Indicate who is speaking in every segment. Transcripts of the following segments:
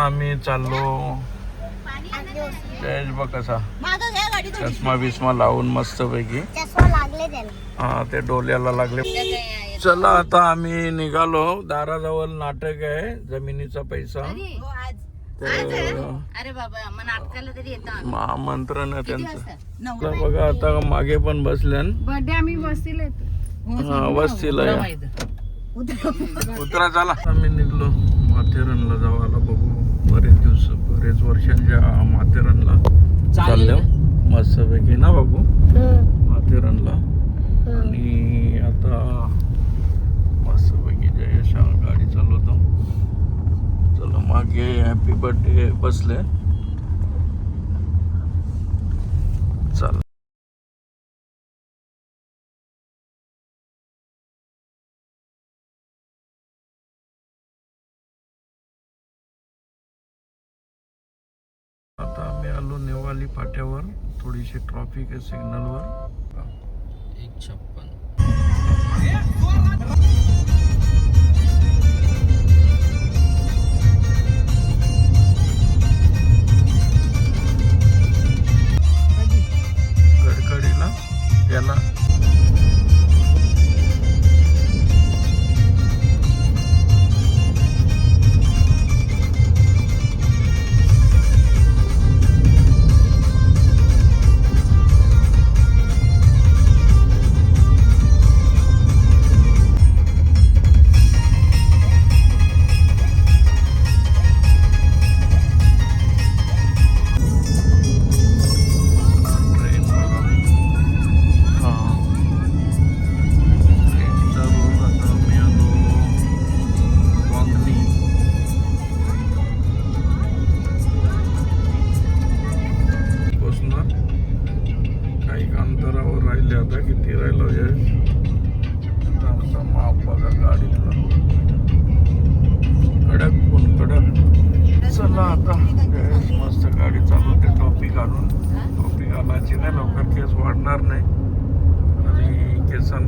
Speaker 1: आम्ही चाललो. जयेश बघ कसा चष्मा बिस्मा लावून मस्त पैकी. हा ते डोल्याला लागले. चला आता आम्ही निघालो. दाराजवळ नाटक आहे जमिनीचा पैसा.
Speaker 2: अरे बाबा नाटकाला तरी येतो
Speaker 1: महामंत्रण आहे त्यांचं. बघा आता मागे पण बसल्यान.
Speaker 3: बर्थडे आम्ही वस्तीला येतो.
Speaker 1: हा वस्तीला या. उतरा चला. आम्ही निघलो माथेरानला जावाला. बघू बरेच वर्षांच्या माथेरानला चाललो मस्त पैकी ना बाबू माथेरानला. आणि आता मस्त पैकी जयेश गाडी चालवतो. चला मागे हॅपी बर्थडे बसले. चला आता आम्ही आलो नेवाली फाट्यावर. थोडीशी ट्रॉफिक आहे सिग्नलवर. 156 गडकडीला याला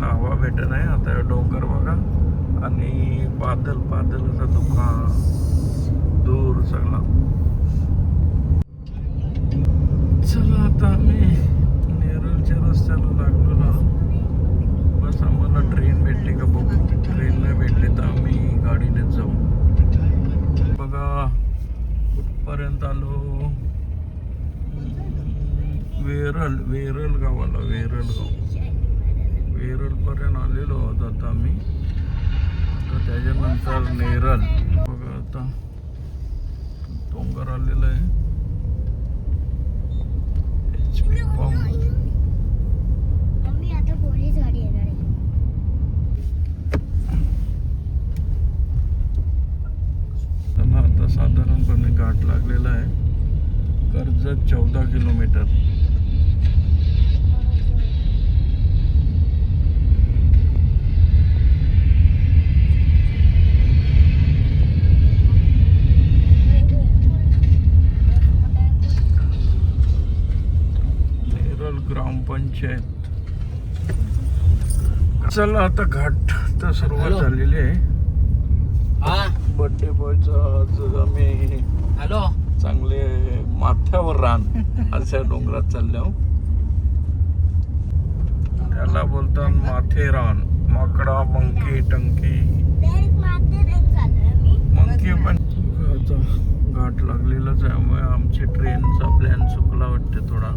Speaker 1: हवा भेटत नाही. आता डोंगर बघा आणि बादल असा धुका दूर सगळा. चला आता आम्ही नेरळच्या रस्त्याला लागलो ना. बस आम्हाला ट्रेन भेटते का बघू. ट्रेन नाही भेटली तर आम्ही गाडीनेच जाऊ. बघा कुठपर्यंत आलो. वेरळ गावाला. वेरळ पर्यंत आलेलो आहोत आता आम्ही. आता त्याच्यानंतर नेरळ बघा. आता डोंगर आलेला आहे. HP pump. त्यांना आता साधारणपणे घाट लागलेला आहे. कर्जत 14 किलोमीटर. ग्रामपंचायत. चला आता घाट तर सुरुवात झालेली आहे. बर्थडे बॉयचा आज आम्ही चांगले माथ्यावर रान अशा डोंगरात चाललो. त्याला बोलतात माथेरान. माकडा मंकी टंकी मंकी पण. आता घाट लागलेलाच आहे. आमची ट्रेनचा प्लॅन चुकला वाटते थोडा.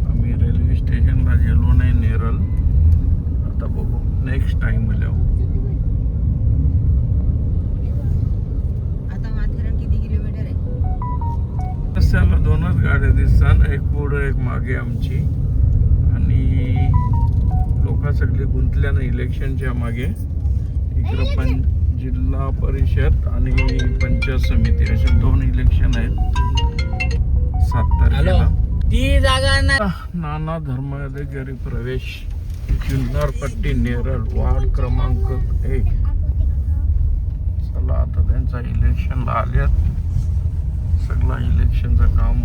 Speaker 1: आम्ही रेल्वे स्टेशनला गेलो नाही नेरळ. आता बघू नेक्स्ट टाइम आल्यावर.
Speaker 2: आता माथेरान किती किलोमीटर आहे?
Speaker 1: रस्त्याला 2च गाड्या दिसतात. एक पुढे एक मागे आमची. आणि लोक सगळे गुंतल्यानं इलेक्शनच्या मागे. इकडं पण जिल्हा परिषद आणि पंचायत समिती असे 2 इलेक्शन आहेत 7 तारखेला.
Speaker 2: ती जागा
Speaker 1: नाना धर्माधिकारी प्रवेश जुन्नरपट्टी नेरळ वार्ड क्रमांक 1. चला आता त्यांचा इलेक्शनला आल्यात. सगळा इलेक्शनचं काम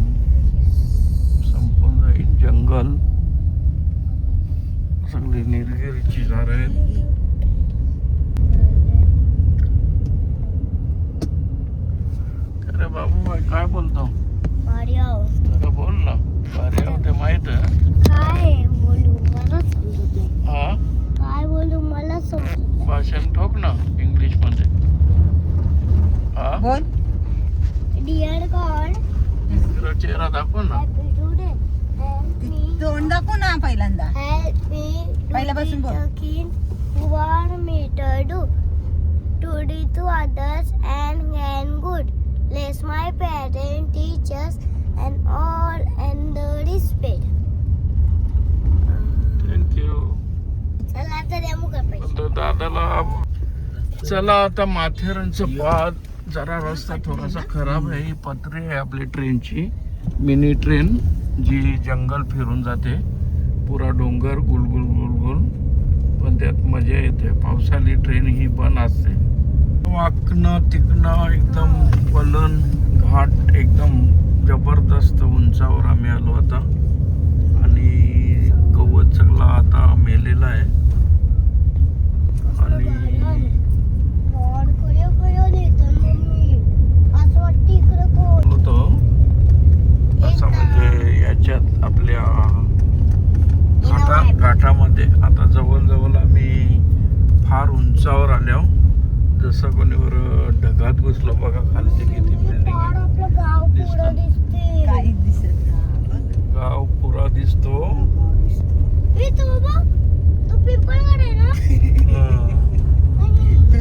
Speaker 1: संपून जाईल. जंगल सगळी निलगिरीची झाडं आहेत. अरे बाबू काय बोलतो
Speaker 3: मारियाओ
Speaker 1: अरे बोल ना अरे ते माहित आहे
Speaker 3: काय बोलू मला समजत नाही
Speaker 1: हा
Speaker 3: काय बोलू मला समजत नाही
Speaker 1: भाषण ठोक ना इंग्लिश मध्ये हा
Speaker 2: बोल
Speaker 3: डिअर गॉड
Speaker 1: तुझा चेहरा दाखव ना
Speaker 3: हॅपी टुडे
Speaker 2: तोंड दाखव ना पहिल्यांदा
Speaker 3: हेल्प मी
Speaker 2: पहिल्यापासून बोल.
Speaker 3: who are meted to do to others and good. Bless my parents, teachers, and all and the respect.
Speaker 1: Thank you
Speaker 3: चला आता द्या मुका पैसे.
Speaker 1: तर दादाला चला आता माथेरानचं बाद जरा रस्ता थोडासा खराब आहे ही पत्रे आहे आपली ट्रेनची मिनी ट्रेन जी जंगल फिरून जाते पुरा डोंगर गुलगुल गुलगुल पण त्यात मजा येते पावसाळी ट्रेन ही बंद असते वाकणं तिकणं एकदम वलन घाट एकदम जबरदस्त उंचावर आम्ही आलो आता आणि गवत सगळा आता मेलेला आहे आणि
Speaker 3: गॉड कयो नेतो मम्मी असं वाटतं इकडं कोण
Speaker 1: होतो असं म्हणजे याच्यात आपल्या घाटामध्ये आता जवळजवळ आम्ही फार उंचावर आलो जसं कोणीवर ढगात घुसलो बघा खालती किती बिल्डिंग
Speaker 3: गॉड आपलं गाव पुढं दिसते
Speaker 2: काहीच दिसत नाही.
Speaker 1: गाव पुरा दिसतो
Speaker 3: ए तो बघ तो पिंपळगड आहे ना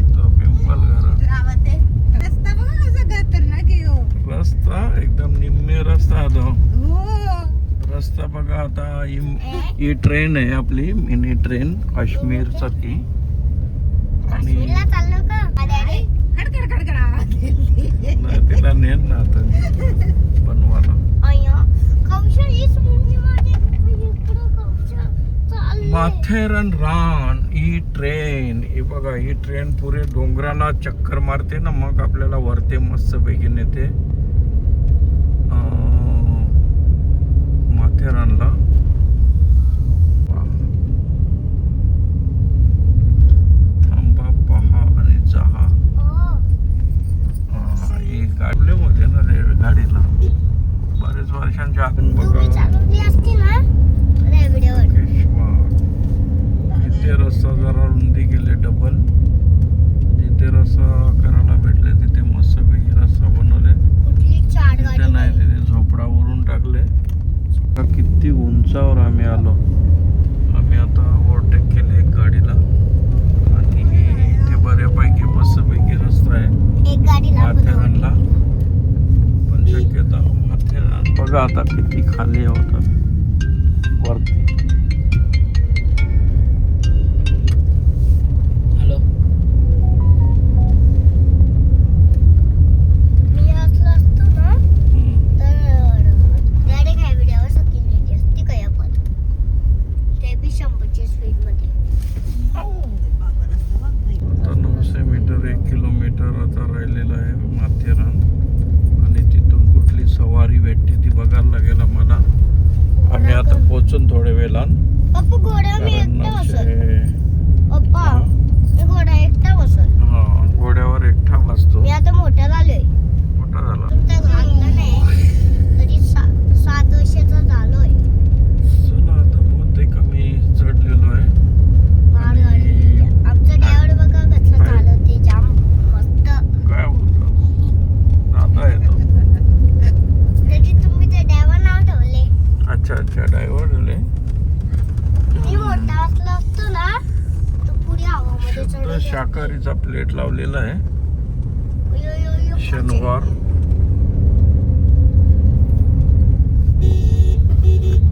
Speaker 1: तो पिंपल घर
Speaker 2: गावात आहे. रस्ता बघा कसा खतरनाक आहे हो.
Speaker 1: रस्ता एकदम निम्मे रस्ता आहे तो
Speaker 2: हो
Speaker 1: रस्ता बघा आता ही ट्रेन आहे आपली मिनी ट्रेन काश्मीर साठी आणि
Speaker 3: काश्मीरला चाललो का डॅडी
Speaker 2: खडखड खडखड आवाज येते.
Speaker 1: नाही, तिला नेत ना आता बनवायला
Speaker 3: अय्या कौशल इस मुंगी मध्ये इकडं कौशल चालले
Speaker 1: माथेरन रान ही ट्रेन ही बघा ही ट्रेन पुरे डोंगराला चक्कर मारते ना मग आपल्याला वरते मस्त पैकी नेते माथेरानला थांबा पहा आणि जहा ही गाडले मध्ये ना रेल गाडीला बरेच वर्षांच्या आतून बघा
Speaker 3: तुम्ही चालवली असती ना रेवडीवर
Speaker 1: इथे रस्ता जरा रुंदी गेले डबल जिथे रस्ता करायला भेटले तिथे मस्त पैकी रस्ता बनवले
Speaker 3: कुठली चाट
Speaker 1: तिथे
Speaker 3: गाडी
Speaker 1: नाही तिथे झोपडावरून टाकले किती उंचावर आम्ही आलो आम्ही आता ओव्हरटेक केले एक गाडीला आणि इथे बऱ्यापैकी मस्तपैकी रस्ता आहे
Speaker 3: एक गाडी
Speaker 1: माथेरानला पण शक्यता माथेरान बघा आता किती खाली होतात वरती
Speaker 3: मी असलो असतो ना तर डॅडी काय व्हिडिओवर सकिन असती काय आपण ते बी 100च्या स्पीड मध्ये
Speaker 1: आता 900 मीटर 1 किलोमीटर आता राहिलेलं आहे माथेरान आणि तिथून कुठली सवारी भेटते ती बघायला लागेल आम्हाला आम्ही आता पोहोचून थोड्या वेळान
Speaker 3: पप्पा घोड्यावर मी
Speaker 1: कारण
Speaker 3: एकटा बसल
Speaker 1: 900
Speaker 3: पप्पा मी घोडा एकटा बसल
Speaker 1: हा घोड्यावर एकटा बसतो
Speaker 3: मी आता मोठा झालोय
Speaker 1: मोठा झाला
Speaker 3: तुमचा घातला नाही तरी 7 वर्षाचा झालोय
Speaker 1: चला आता बहुतेक आम्ही चढलेलो आहे
Speaker 3: मार गाडी आमचं ड्रायव्हर बघा कसं चालवते जाम मस्त
Speaker 1: काय बोलतो दादा येतो
Speaker 3: तरी तुम्ही ते ड्रायव्हर नाव ठेवले
Speaker 1: अच्छा ड्रायव्हर झाले
Speaker 3: मी मोठा असला असतो ना तो पुढे हवामध्ये
Speaker 1: शुद्ध
Speaker 3: चढून
Speaker 1: शाकाहारीचा प्लेट लावलेला आहे
Speaker 3: यायचा.
Speaker 1: शनिवार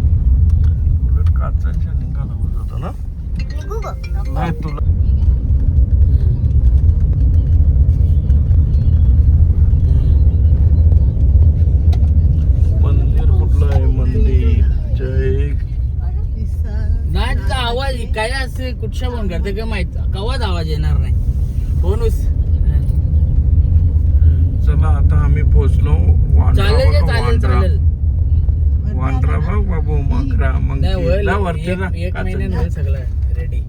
Speaker 1: उलट काचांच्या निघाला होत होता ना
Speaker 3: निघू गं.
Speaker 1: नाही तुला मंदिर कुठलं आहे मंदिर जय
Speaker 4: नाही तिचा आवाज काय असे कुठच्या फोन करते काय माहित कवाच आवाज येणार नाही फोन
Speaker 1: चला आता आम्ही पोहोचलो
Speaker 4: चालेल जे चालेल चालेल
Speaker 1: वांद्रा बघ बाबू मकरा मग
Speaker 4: नाही होईल
Speaker 1: वरती जा.
Speaker 4: एक महिन्यात होईल सगळं रेडी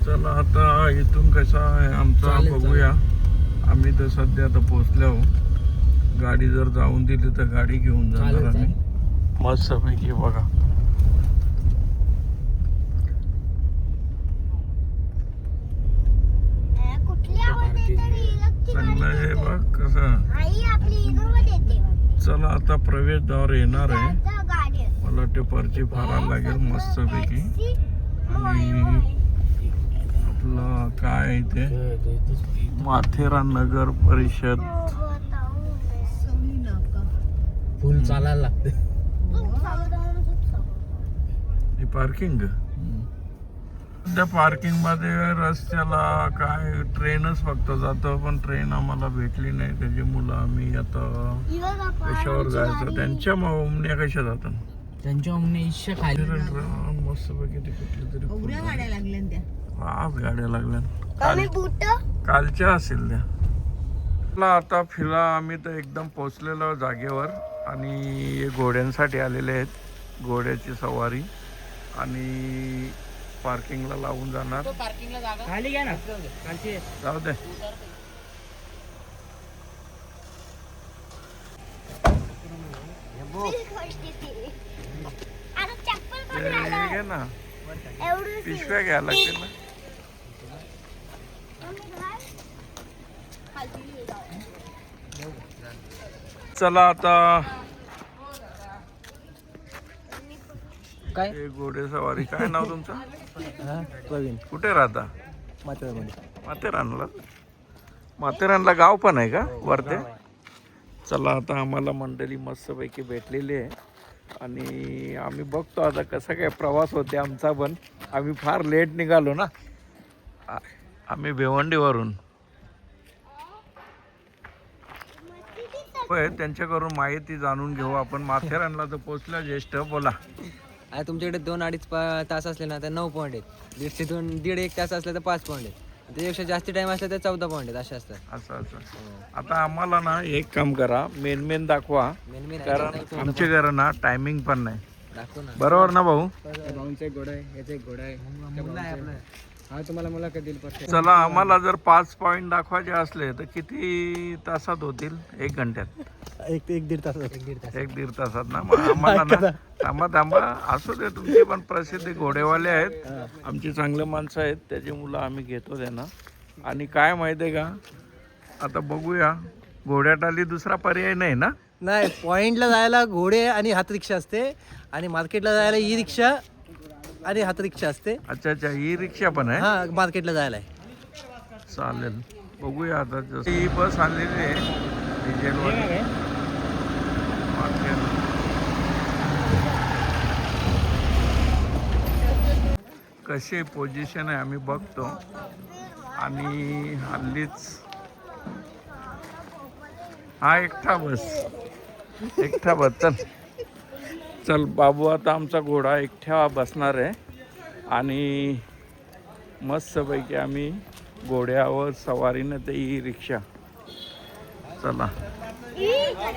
Speaker 1: चला आता इथून कसा आहे आमचा
Speaker 4: चालेल,
Speaker 1: बघूया. आम्ही तर सध्या आता पोहोचलो. गाडी जर जाऊन दिली तर गाडी घेऊन जाणार
Speaker 4: चालेल,
Speaker 1: आम्ही. मस्त पैकी बघा.
Speaker 3: कुठली आवडते तरी इलेक्ट्रिक
Speaker 1: चांगलं आहे बघ कसं.
Speaker 3: आई आपली इनोव्हेट येते
Speaker 1: चला आता प्रवेशद्वार येणार आहे.
Speaker 3: त्याचा गाडी आहे.
Speaker 1: मला ते पर्ची फाडायला लागेल मस्त पैकी. आणि आपलं काय आहे ते माथेरान नगर परिषद.
Speaker 2: सवनी नाका.
Speaker 4: फुल चालायला लागते.
Speaker 1: ही पार्किंग. त्या पार्किंग मध्ये रस्त्याला काय ट्रेनच फक्त जातं, पण ट्रेन आम्हाला भेटली नाही. त्याच्यामुळं आम्ही आता कशावर जायचं. त्यांच्या ओमण्या कशा जातात.
Speaker 4: त्यांच्या ओमने इच्छा खाली
Speaker 1: मस्त पैकी ते कुठली तरी
Speaker 2: एवढ्या गाड्या लागल्या त्या.
Speaker 1: आज गाड्या लागल्या.
Speaker 3: आम्ही बूट
Speaker 1: कालच्या असेल त्या. मला आता फिला आम्ही तर एकदम पोचलेलो जागेवर. आणि हे घोड्यांसाठी आलेले आहेत. घोड्याची सवारी. आणि पार्किंगला लावून जाणार.
Speaker 4: पार्किंगला जागा खाली घ्या ना.
Speaker 1: जाऊ दे.
Speaker 3: आता चप्पल पण
Speaker 1: ते हे घे ना.
Speaker 3: एवढं
Speaker 1: पिशव्या घ्यायला लागतील ना. चला आता
Speaker 4: काय
Speaker 1: हे घोडेसवारी. काय नाव तुमचं.
Speaker 4: प्रवीण
Speaker 1: कुठे राहता.
Speaker 4: माथेरान.
Speaker 1: माथेरानला गाव पण आहे का वरते. चला आता आम्हाला मंडळी मस्तपैकी भेटलेली आहे. आणि आम्ही बघतो आता कसा काय प्रवास होते आमचा. पण आम्ही फार लेट निघालो ना. आम्ही भिवंडीवरून. होय, त्यांच्याकडून माहिती जाणून घेऊ आपण. माथेरानला तर पोचल्या ज्येष्ठ. बोला.
Speaker 5: आता तुमच्याकडे 2-2.5 तास असले ना तर 9 पॉईंट आहेत. 1.5 तास असले तर 5 पॉईंट आहेत. त्याच्यापेक्षा जास्त टाइम असला तर 14 पॉईंट आहेत. असे असतात.
Speaker 1: असं आता आम्हाला ना एक काम करा. मेन दाखवा.
Speaker 5: मेन
Speaker 1: कारण आमच्या घरा ना टायमिंग पण नाही.
Speaker 5: दाखव ना.
Speaker 1: बरोबर ना भाऊ.
Speaker 5: भाऊंचा एक घोडा आहे, याचा एक घोडा आहे. मुलगा आहे आपला. हा तुम्हाला मुलाखत देईल परत.
Speaker 1: चला आम्हाला जर 5 पॉईंट दाखवायचे असले तर किती तासात होतील. 1 घंट्यात.
Speaker 5: 1-1.5 तास.
Speaker 1: 1-1.5 तासात ना. मग आम्हाला ना थांबा असू दे. तुमचे पण प्रसिद्ध घोडेवाले आहेत. आमची चांगले माणसं आहेत. त्याची मुलं आम्ही घेतो त्यांना. आणि काय माहिती आहे का, आता बघूया. घोड्यात आली दुसरा पर्याय नाही ना.
Speaker 5: नाही, पॉइंटला जायला घोडे आणि हात रिक्षा असते. आणि मार्केटला जायला ई रिक्षा आणि हात रिक्षा असते.
Speaker 1: अच्छा ही रिक्षा पण आहे.
Speaker 5: हा, मार्केटला जायला आहे.
Speaker 1: चालेल, बघूया आता. जसं ही बस आलेली आहे डिझेलवाली. कशी पोझिशन आहे आम्ही बघतो. आणि हल्लीच हा एकटा बस. चल बाबू, आता आमचा घोडा एकटा बसणार आहे. आणि मस्तपैकी आम्ही घोड्यावर सवारीनं ते ही रिक्षा. चला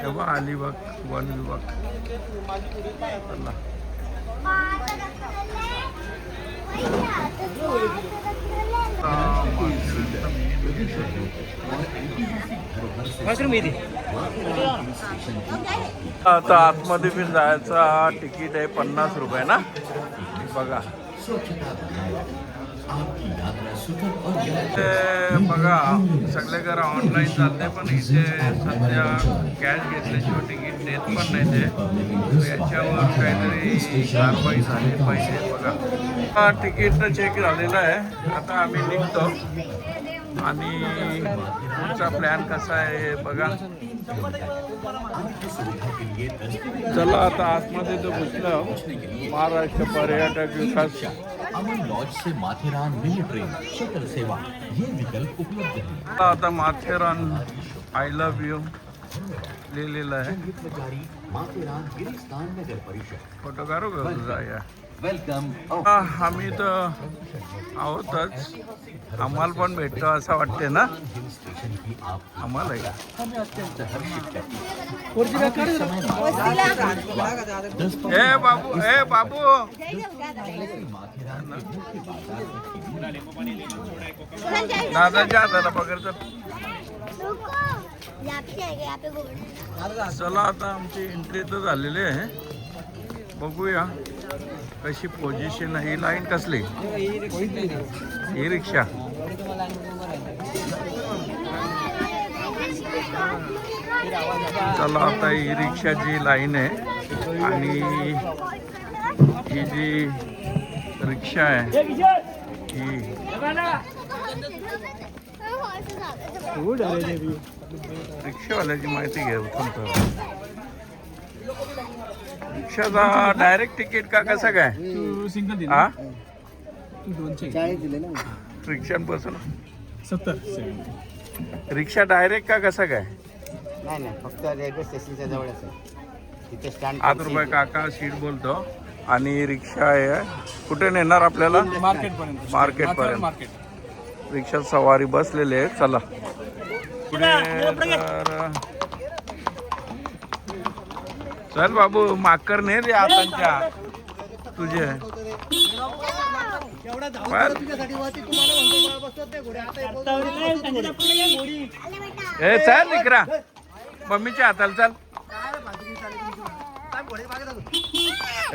Speaker 1: तेव्हा आली बघ वन विभाग. चला आता आतमध्ये पण जायचा तिकीट आहे 50 रुपये ना. बघा ते बघा सगळे घर ऑनलाईन चालते. पण इथे सध्या कॅश घेतल्याशिवाय तिकीट देत पण नाही ते. याच्यावर काहीतरी कारवाई झाली पाहिजे. बघा हा तिकीट चेक झालेलं आहे. आता आम्ही निघतो. आणि पुढचा प्लॅन कसा आहे बघा. चला आता आतमध्ये तो घुसलं. महाराष्ट्र पर्यटक विकास
Speaker 6: अमन लॉज से माथेरान मिनी ट्रेन शटल सेवा ये विकल्प उपलब्ध है.
Speaker 1: आता माथेरान आय लव्ह यू लिहिलेलं आहे.
Speaker 6: माथेरान गिरिस्थान नगर परिषद
Speaker 1: फोटो काढू का तुझा या
Speaker 6: वेलकम
Speaker 1: आम्ही तर आहोतच आम्हाला पण भेटतो असं वाटते ना
Speaker 6: हिल स्टेशन की आप
Speaker 1: आम्हाला का
Speaker 6: हमें अत्यंत हर्षित करती है
Speaker 1: ए बाबू
Speaker 6: माथेरान के मुख्य बाजार
Speaker 1: दादाच्या हाताला पकडतात
Speaker 3: रुको यहाँ पे आएगा, यहाँ पे घोड़ा।
Speaker 1: चला आता आमची एंट्री तर झालेली आहे बघूया कशी पोझिशन आहे ही लाईन कसली ही रिक्षा चला आता ही रिक्षाची लाईन आहे आणि ही जी रिक्षा आहे ही रिक्षावाल्याची माहिती घ्या थांबतो रिक्षाचा डायरेक्ट तिकीट का कसं काय हा रिक्षांपासून
Speaker 7: 70
Speaker 1: रिक्षा डायरेक्ट का कसं काय
Speaker 7: नाही फक्त रेल्वे स्टेशनच्या जवळच आहे तिथे स्टँड
Speaker 1: 8 रुपये काका सीट बोलतो आणि रिक्षा आहे कुठे नेणार आपल्याला मार्केट पर्यंत रिक्षा सवारी बसलेले आहे चला पुढे तर चल बाबू माकर ने रे आतांच्या तुझे ए चल निकरा मम्मीच्या हाताला चल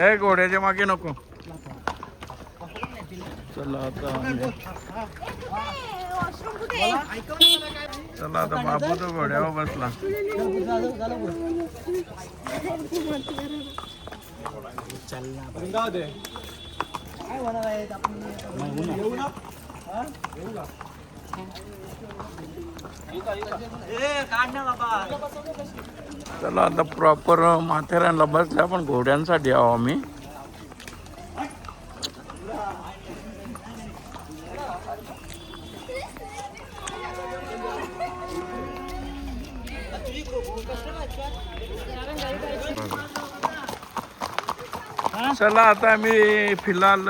Speaker 1: ए घोड्याच्या मागे नको चला आता चला आता बाबू तो घोड्यावर बसला चला आता प्रॉपर माथेरानला बसल्या पण घोड्यांसाठी आहो आम्ही चला आता आम्ही फिलहाल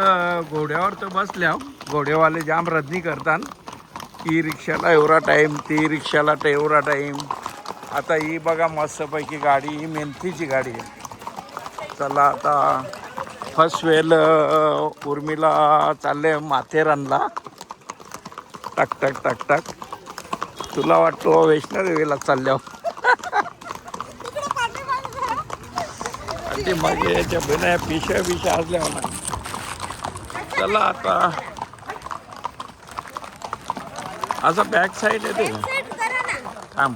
Speaker 1: घोड्यावर तर बसल्या घोडेवाले जाम रद्दी करतात ही रिक्षाला एवढा टाईम ती रिक्षाला एवढा टाईम आता ही बघा मस्तपैकी गाडी ही मेंथीची गाडी आहे चला आता फर्स्ट वेल उर्मिला चालले माथेरानला टक टक टक टक तुला वाटतो वैष्णोदेवीला चालल्यावर ते मागे याच्या बिना पिशा असल्या ना चला आता असं बॅक साईड येते थांब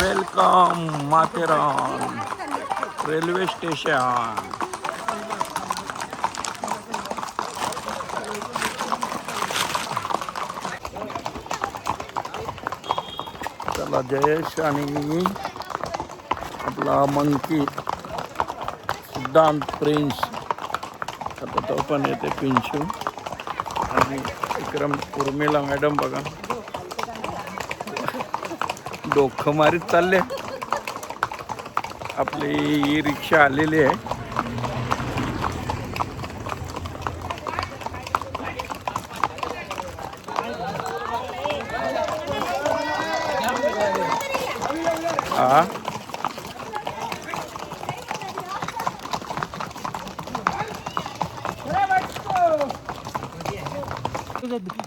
Speaker 1: वेलकम माथेरान रेल्वे स्टेशन चला जयेश आणि आपला मंकी सिद्धांत प्रिन्स आता तो पण येते पिंचू आणि विक्रम उर्मिला मॅडम बघा डोकं मारीत चालले आपली ही रिक्षा आलेली आहे हा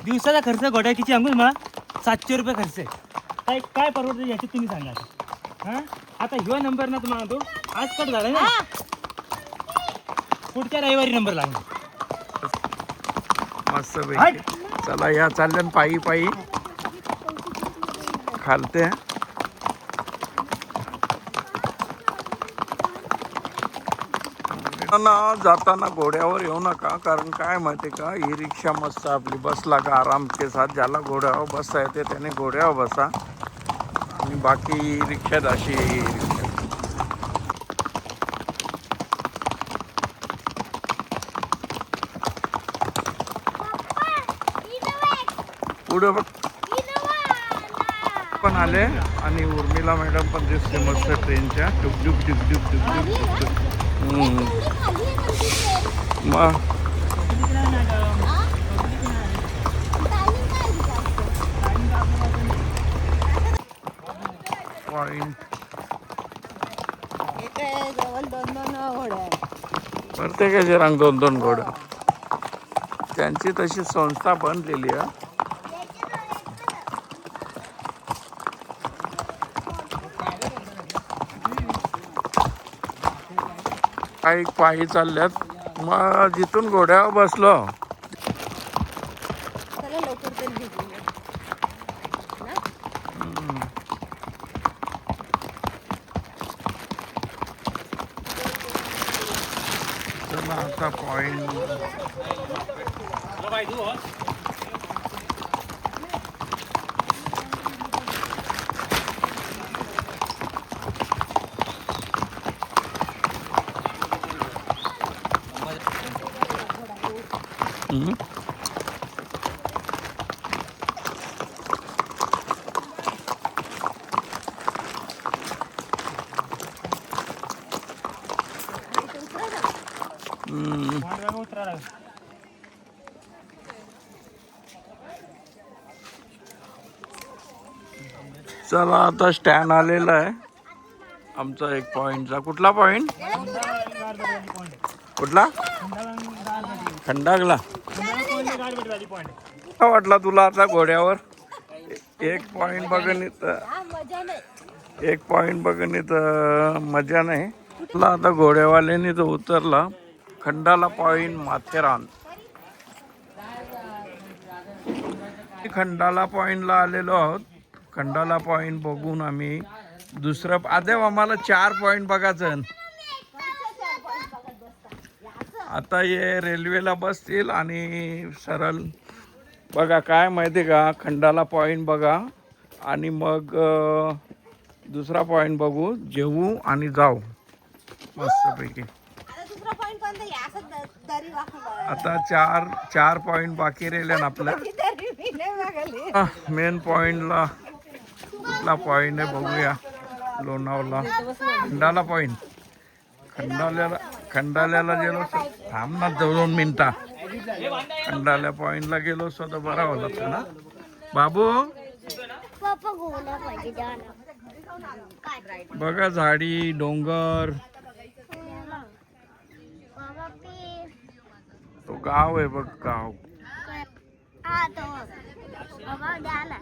Speaker 8: दिवसाचा खर्च घोड्या किती सांगू मला 700 रुपये खर्च आहे काय काय परवडतं याच्यात तुम्ही सांगा हां आता ह्यो नंबर ना तुम्हाला तो आज कट झाला ना पुढच्या रविवारी नंबर लागला
Speaker 1: मस्त पैकी चला या चालल्यान पायी पायी खालते जाताना घोड्यावर येऊ नका कारण काय माहिती का ही रिक्षा मस्त आपली बसला का आराम के साथ ज्याला घोड्यावर बसता येते त्याने घोड्यावर बसा आणि बाकी रिक्षात अशी पुढे बघ पण आले आणि उर्मिला मॅडम पण दिसते मस्त ट्रेनच्या डुक डुक डुक डुक डुक डुक मग पॉइंट
Speaker 2: जवळ 2-2 घोड्या आहेत.
Speaker 1: प्रत्येकाचे रंग 2-2 घोडं. त्यांची तशी संस्था बनलेली आहे. काही पायी चालल्यात. मग जिथून घोड्यावर बसलो
Speaker 2: चला लवकर तेल घेऊया.
Speaker 1: चला आता पॉइंट चला आता स्टँड आलेला आहे आमचा एक पॉइंटचा. कुठला पॉइंट? कुठला? खंडागला. काय वाटला तुला आता घोड्यावर? एक पॉइंट बघून इथं एक पॉइंट बघून इथं मजा नाही. तुला आता घोड्यावाल्याने तो उतरला. खंडाला पॉइंट माथेरान. खंडाला पॉइंटला आलेलो आहोत. खंडाला पॉइंट बघून आम्ही दुसरं आदेव आम्हाला 4 पॉइंट बघायचं. आता हे रेल्वेला बसतील आणि सरळ बघा काय माहिती का, खंडाला पॉइंट बघा आणि मग दुसरा पॉइंट बघू, जेवू आणि जाऊ मस्तपैकी.
Speaker 2: दुसरा पॉइंट कोणता आहे? असं दरी वाकून
Speaker 1: आता चार पॉइंट बाकी राहिले ना आपल्या.
Speaker 2: दरी मी नाही बघाली.
Speaker 1: मेन पॉइंटला कुठला पॉइंट आहे बघूया. लोणावळा खंडाला पॉइंट. खंडाल्याला गेलो थांब ना 2 मिनिटा. खंडाल्या पॉइंटला गेलो तर बरा होता ना बाबू.
Speaker 3: पप्पा घोडा पाहिजे जाना.
Speaker 1: बघा झाडी डोंगर.
Speaker 3: बाबा पे
Speaker 1: तो गाव आहे बघ गाव.
Speaker 3: हा तो बाबा द्या ना.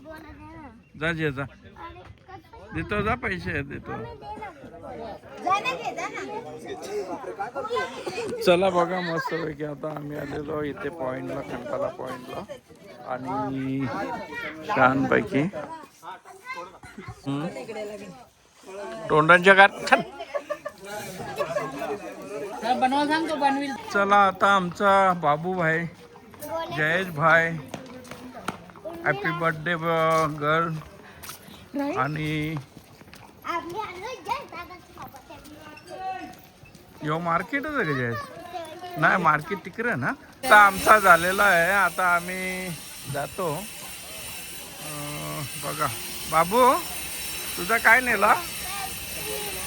Speaker 3: बोला द्या ना.
Speaker 1: जा जे जा
Speaker 3: अरे कसं
Speaker 1: देतो, जा पैसे देतो. चला बघा मस्त पैकी आता आम्ही आलेलो इथे पॉइंटला, खंडाला पॉइंटला आणि छानपैकी तोंडांच्या गाठ छान.
Speaker 4: बनवा सांगतो बनवी.
Speaker 1: चला आता आमचा बाबू भाई जयेश भाई हॅपी बर्थडे गर्ल. आणि
Speaker 3: आपली आलो दादाची
Speaker 1: यो मार्केटच आहे का जयेश? नाही मार्केट तिकडे ना. आता आमचा झालेला आहे. आता आम्ही जातो. बघा बाबू तुझा काय नेला?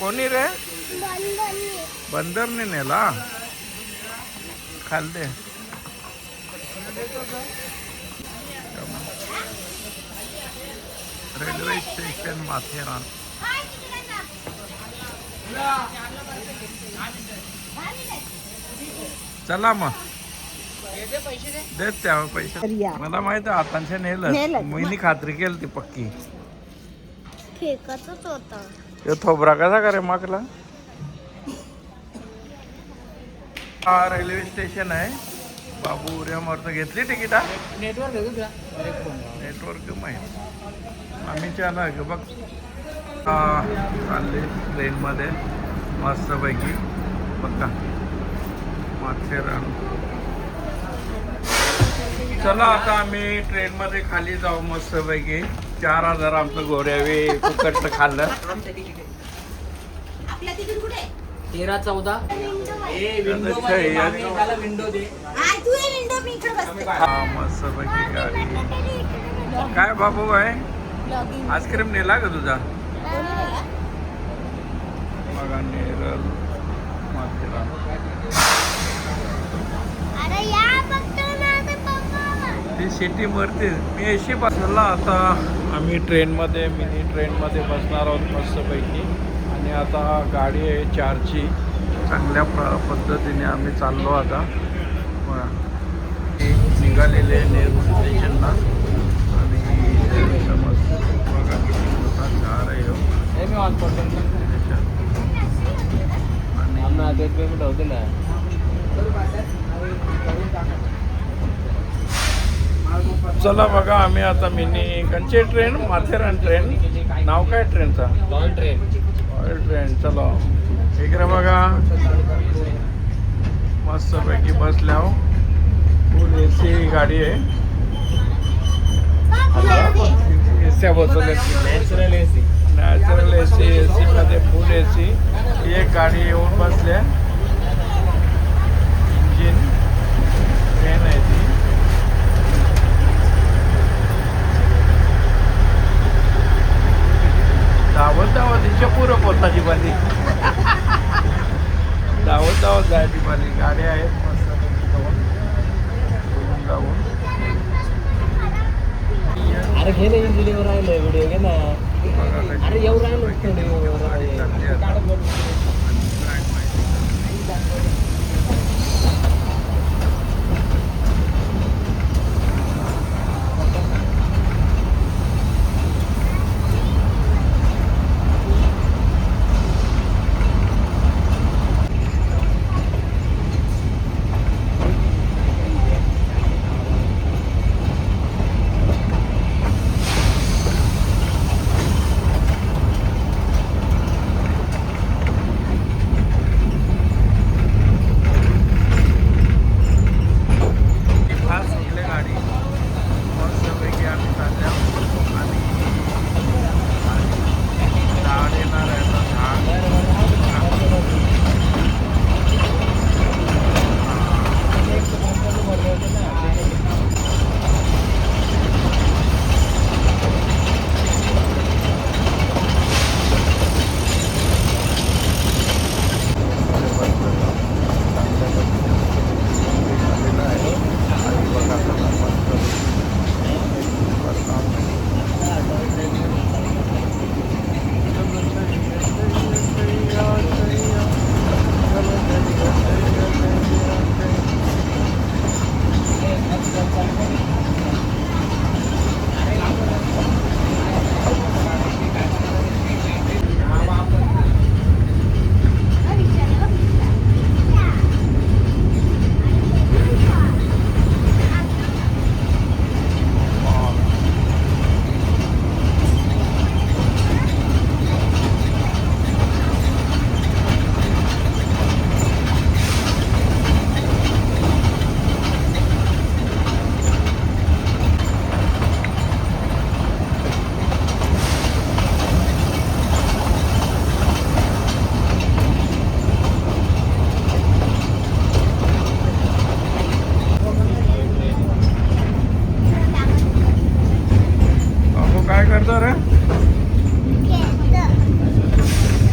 Speaker 1: कोणी रे? बंदरने नेला. खाल्ले रेल्वे स्टेशन माथेरान. चला मग देत त्या पैसे. मला माहित आहे हातांच्या नेलं. मी खात्री केली ती पक्की.
Speaker 3: फेकतच होता.
Speaker 1: ते थोबरा कसा करे मागला. हा रेल्वे स्टेशन आहे. बाबू उऱ्यावर घेतली तिकीट.
Speaker 4: नेटवर्क आहे तुझा?
Speaker 1: नेटवर्क माहिती आम्ही चाला का बघ. हा चालले ट्रेनमध्ये मस्तपैकी बघा माथेरान. चला आता आम्ही ट्रेनमध्ये खाली जाऊ मस्तपैकी. 4000 आमचं घोड्यावे फुकटचं खाल्लं.
Speaker 2: आपल्या तिकीट कुठे?
Speaker 4: 13-14. विंडो
Speaker 1: अच्छा,
Speaker 4: विंडो दे.
Speaker 2: तू ये विंडो, मी इकडे बसते.
Speaker 1: हा मस्तपैकी गाडी काय बाबू आहे आईस्क्रीम नेला का तुझा बघा नेरळ माथेरान
Speaker 3: अरे या बघतो ना ते पप्पा
Speaker 1: ती सिटी मरते मी एशी बसला आता आम्ही ट्रेनमध्ये मिनी ट्रेनमध्ये बसणार आहोत मस्तपैकी आणि आता गाडी आहे 4ची चांगल्या पद्धतीने आम्ही चाललो आता निघालेले नेहरू स्टेशनला आणि मस्त बघा मोठा कार आहे
Speaker 5: पेमेंट होते ना
Speaker 1: चला बघा आम्ही आता मिनी कंचे ट्रेन माथेरान ट्रेन नाव काय ट्रेनचा
Speaker 5: टॉय ट्रेन
Speaker 1: ट्रेन चलो इकडे बघा मस्तपैकी बसल्या फुल एसी गाडी आहे एसी बसवल्या
Speaker 5: नॅचरल एसी
Speaker 1: नॅचरल एसी मध्ये फुल एसी एक गाडी येऊन बसल्या इंजिन ट्रेन आहे ती धावत तिच्या पुरं पोताची बाली धावत जायची बाली गाड्या आहेत मस्त जाऊन
Speaker 5: अरे घे ना इंजिनियर राहिलं व्हिडिओ घे ना अरे येऊ राहिलो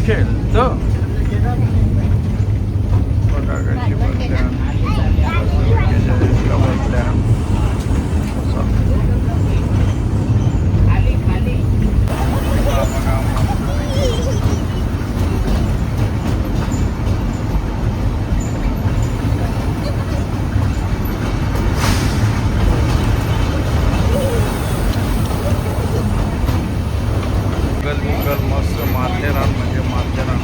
Speaker 1: खेळतं बघा कशी बसल्या बसल्या मस्त माथेरान म्हणजे माथेरान